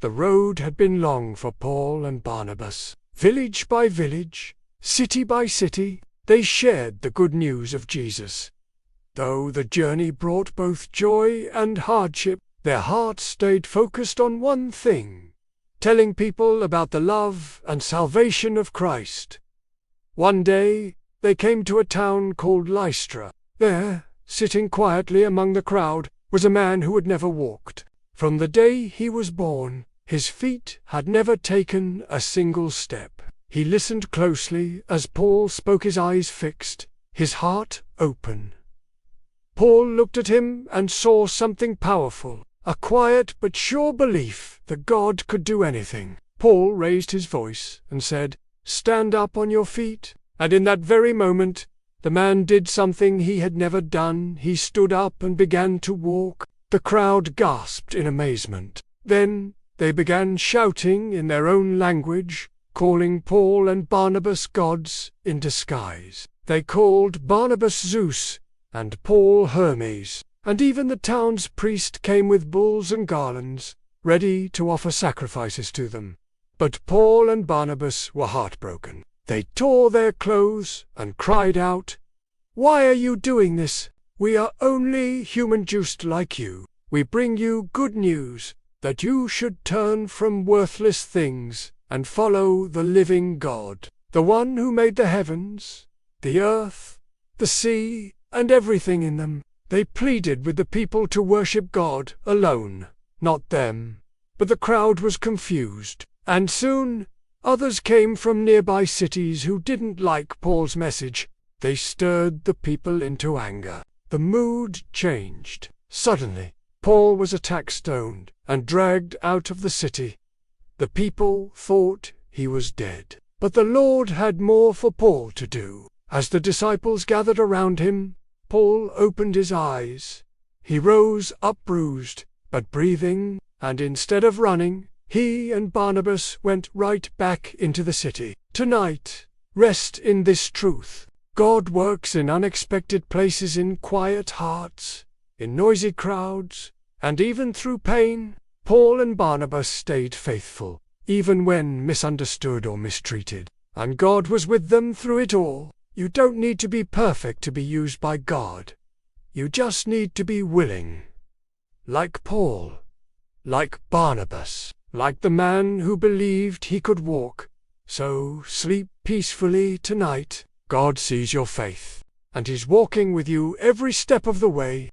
The road had been long for Paul and Barnabas. Village by village, city by city, they shared the good news of Jesus. Though the journey brought both joy and hardship, their hearts stayed focused on one thing: telling people about the love and salvation of Christ. One day, they came to a town called Lystra. There, sitting quietly among the crowd, was a man who had never walked. From the day he was born, his feet had never taken a single step. He listened closely as Paul spoke, his eyes fixed, his heart open. Paul looked at him and saw something powerful, a quiet but sure belief that God could do anything. Paul raised his voice and said, "Stand up on your feet." And in that very moment, the man did something he had never done. He stood up and began to walk. The crowd gasped in amazement. Then they began shouting in their own language, calling Paul and Barnabas gods in disguise. They called Barnabas Zeus and Paul Hermes, and even the town's priest came with bulls and garlands, ready to offer sacrifices to them. But Paul and Barnabas were heartbroken. They tore their clothes and cried out, "Why are you doing this? We are only human just like you. We bring you good news, that you should turn from worthless things and follow the living God, the one who made the heavens, the earth, the sea, and everything in them." They pleaded with the people to worship God alone, not them. But the crowd was confused, and soon others came from nearby cities who didn't like Paul's message. They stirred the people into anger. The mood changed. Suddenly, Paul was attacked, stoned, and dragged out of the city. The people thought he was dead. But the Lord had more for Paul to do. As the disciples gathered around him, Paul opened his eyes. He rose up bruised, but breathing, and instead of running, he and Barnabas went right back into the city. Tonight, rest in this truth. God works in unexpected places, in quiet hearts, in noisy crowds, and even through pain. Paul and Barnabas stayed faithful, even when misunderstood or mistreated. And God was with them through it all. You don't need to be perfect to be used by God. You just need to be willing. Like Paul, like Barnabas, like the man who believed he could walk. So sleep peacefully tonight. God sees your faith, and He's walking with you every step of the way.